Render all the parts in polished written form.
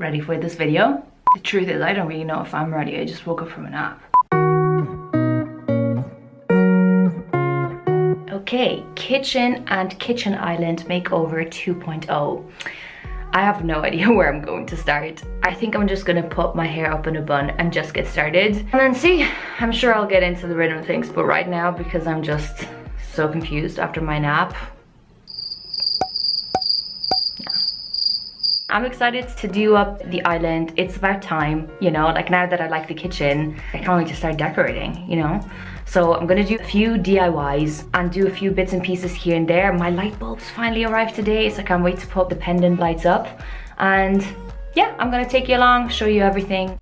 Ready for this video? The truth is, I don't really know if I'm ready. I just woke up from a nap. Okay, kitchen and kitchen island makeover 2.0. I have no idea where I'm going to start. I think I'm just gonna put my hair up in a bun and just get started. And then see, I'm sure I'll get into the rhythm of things, but right now, because I'm just so confused after my nap, I'm excited to do up the island. It's about time, you know, like now that I like the kitchen, I can't wait to start decorating, you know? So I'm gonna do a few DIYs and do a few bits and pieces here and there. My light bulbs finally arrived today, so I can't wait to put the pendant lights up. And yeah, I'm gonna take you along, show you everything.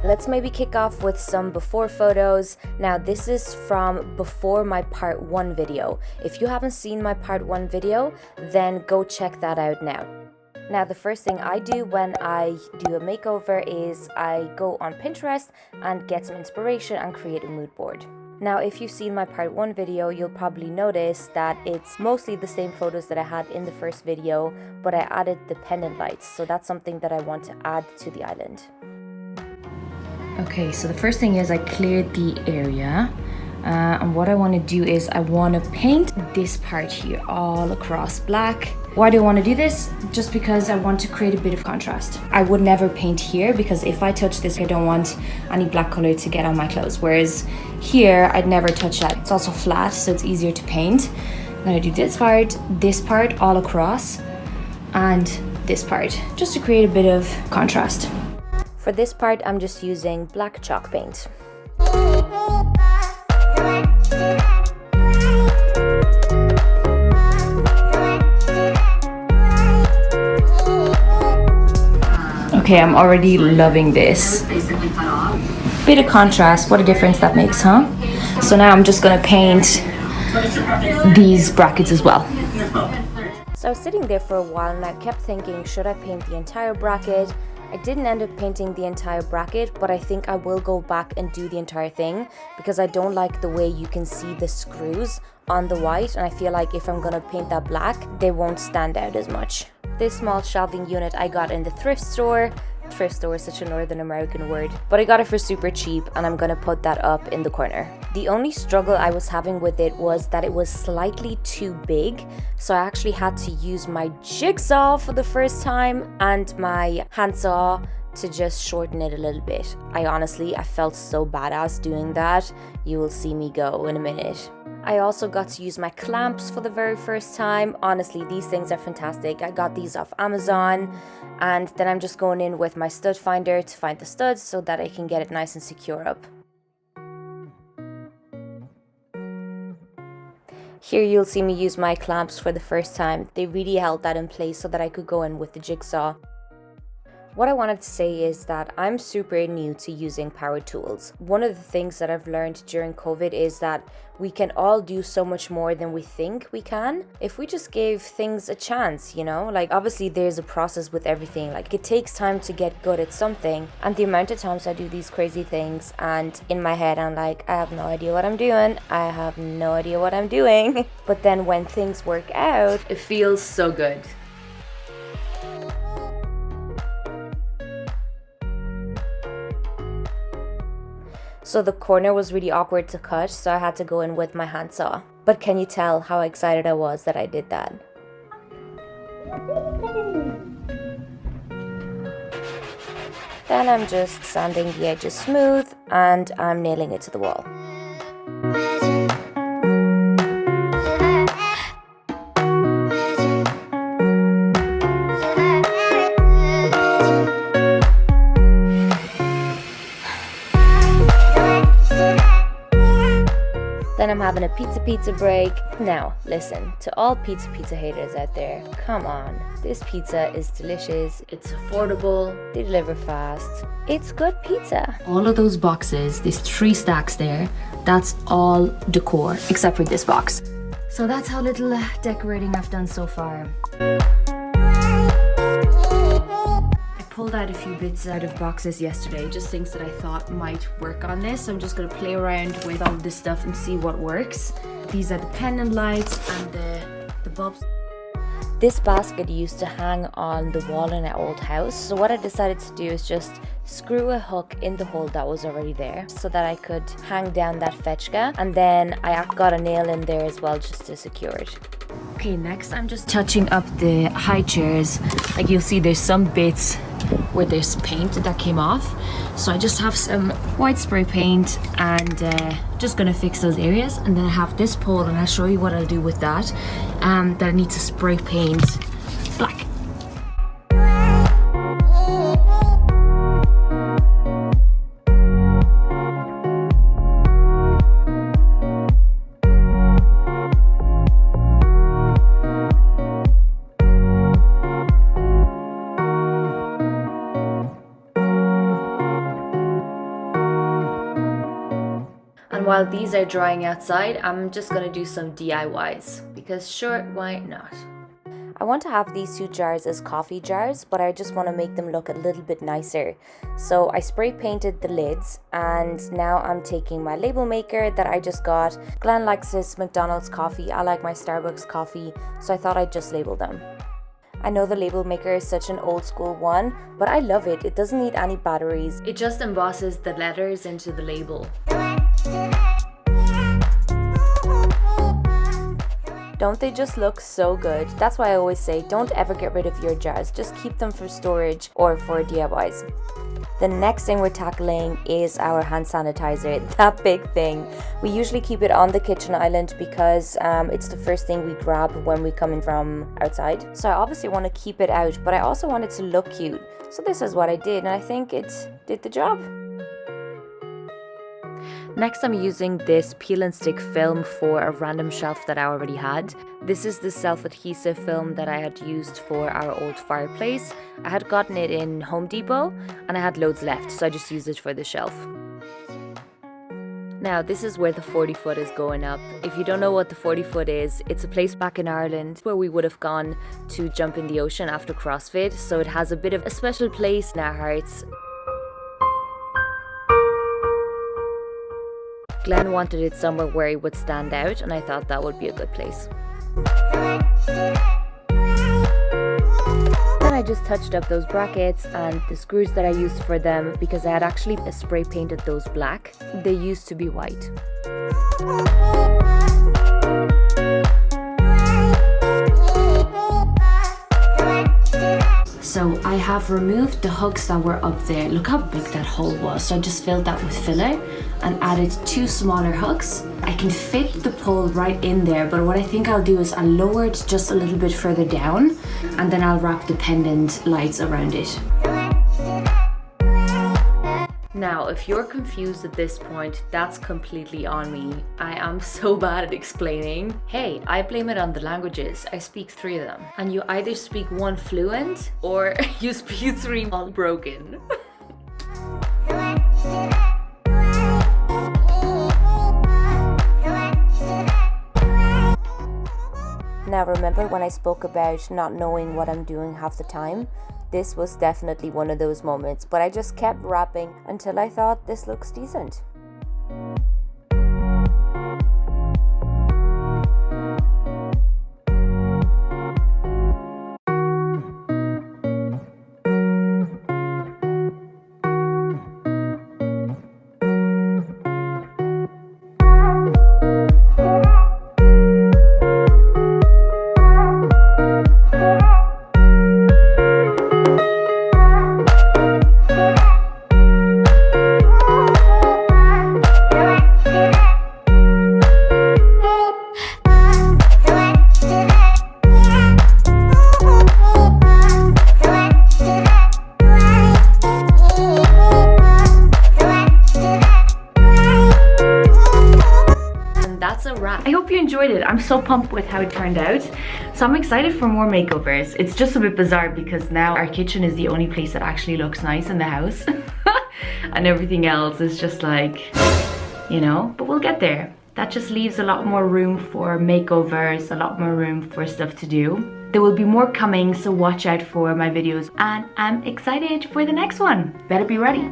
Let's maybe kick off with some before photos. Now this is from before my part 1 video. If you haven't seen my part 1 video, then go check that out now. Now the first thing I do when I do a makeover is I go on Pinterest and get some inspiration and create a mood board. Now if you've seen my part 1 video, you'll probably notice that it's mostly the same photos that I had in the first video, but I added the pendant lights, so that's something that I want to add to the island. Okay, so the first thing is I cleared the area. And what I want to do is I want to paint this part here all across black. Why do I want to do this? Just because I want to create a bit of contrast. I would never paint here because if I touch this, I don't want any black color to get on my clothes. Whereas here, I'd never touch that. It's also flat, so it's easier to paint. I'm gonna do this part all across, and this part, just to create a bit of contrast. For this part, I'm just using black chalk paint. Okay, I'm already loving this. Bit of contrast, what a difference that makes, huh? So now I'm just gonna paint these brackets as well. So I was sitting there for a while and I kept thinking, should I paint the entire bracket? I didn't end up painting the entire bracket, but I think I will go back and do the entire thing because I don't like the way you can see the screws on the white, and I feel like if I'm gonna paint that black, they won't stand out as much. This small shelving unit I got in the thrift store. Thrift store is such a Northern American word, but I got it for super cheap and I'm gonna put that up in the corner. The only struggle I was having with it was that it was slightly too big, so I actually had to use my jigsaw for the first time and my handsaw to just shorten it a little bit. I felt so badass doing that. You will see me go in a minute. I also got to use my clamps for the very first time. Honestly, these things are fantastic. I got these off Amazon, and then I'm just going in with my stud finder to find the studs so that I can get it nice and secure up. Here you'll see me use my clamps for the first time. They really held that in place so that I could go in with the jigsaw. What I wanted to say is that I'm super new to using power tools. One of the things that I've learned during COVID is that we can all do so much more than we think we can if we just gave things a chance, you know? Like, obviously there's a process with everything. Like, it takes time to get good at something, and the amount of times I do these crazy things and in my head I'm like, I have no idea what I'm doing. I have no idea what I'm doing. But then when things work out, It feels so good. so the corner was really awkward to cut, so I had to go in with my handsaw. But can you tell how excited I was that I did that? Then I'm just sanding the edges smooth and I'm nailing it to the wall. Then I'm having a pizza break. Now, listen, to all pizza haters out there, come on. This pizza is delicious, it's affordable, they deliver fast. It's good pizza. All of those boxes, there's 3 stacks there, that's all decor, except for this box. So that's how little decorating I've done so far. Pulled out a few bits out of boxes yesterday, just things that I thought might work on this. So I'm just gonna play around with all of this stuff and see what works. These are the pendant lights and the bulbs. This basket used to hang on the wall in our old house, so what I decided to do is just screw a hook in the hole that was already there so that I could hang down that fechka, and then I got a nail in there as well just to secure it. Okay, next I'm just touching up the high chairs. Like you'll see there's some bits where there's paint that came off, so I just have some white spray paint and just gonna fix those areas. And then I have this pole, and I'll show you what I'll do with that, that I need to spray paint black. And while these are drying outside, I'm just gonna do some DIYs, because sure, why not? I want to have these 2 jars as coffee jars, but I just want to make them look a little bit nicer. So I spray painted the lids, and now I'm taking my label maker that I just got. Glenn likes his McDonald's coffee, I like my Starbucks coffee, so I thought I'd just label them. I know the label maker is such an old school one, but I love it. It doesn't need any batteries. It just embosses the letters into the label. Don't they just look so good? That's why I always say don't ever get rid of your jars. Just keep them for storage or for DIYs. The next thing we're tackling is our hand sanitizer, that big thing. We usually keep it on the kitchen island because it's the first thing we grab when we come in from outside. So I obviously want to keep it out, but I also want it to look cute. So this is what I did, and I think it did the job. Next, I'm using this peel and stick film for a random shelf that I already had. This is the self-adhesive film that I had used for our old fireplace. I had gotten it in Home Depot and I had loads left, so I just used it for the shelf. Now, this is where the 40 foot is going up. If you don't know what the 40 foot is, it's a place back in Ireland where we would have gone to jump in the ocean after CrossFit, so it has a bit of a special place in our hearts. Glenn wanted it somewhere where it would stand out, and I thought that would be a good place. Then I just touched up those brackets and the screws that I used for them because I had actually spray painted those black. They used to be white. So I have removed the hooks that were up there. Look how big that hole was. So I just filled that with filler and added 2 smaller hooks. I can fit the pole right in there, but what I think I'll do is I'll lower it just a little bit further down, and then I'll wrap the pendant lights around it. Now, if you're confused at this point, that's completely on me. I am so bad at explaining. Hey, I blame it on the languages. I speak 3 of them. And you either speak 1 fluent or you speak 3 all broken. Now, remember when I spoke about not knowing what I'm doing half the time? This was definitely one of those moments, but I just kept wrapping until I thought this looks decent. I hope you enjoyed it. I'm so pumped with how it turned out. So I'm excited for more makeovers. It's just a bit bizarre because now our kitchen is the only place that actually looks nice in the house. And everything else is just like, you know, but we'll get there. That just leaves a lot more room for makeovers, a lot more room for stuff to do. There will be more coming, so watch out for my videos. And I'm excited for the next one. Better be ready.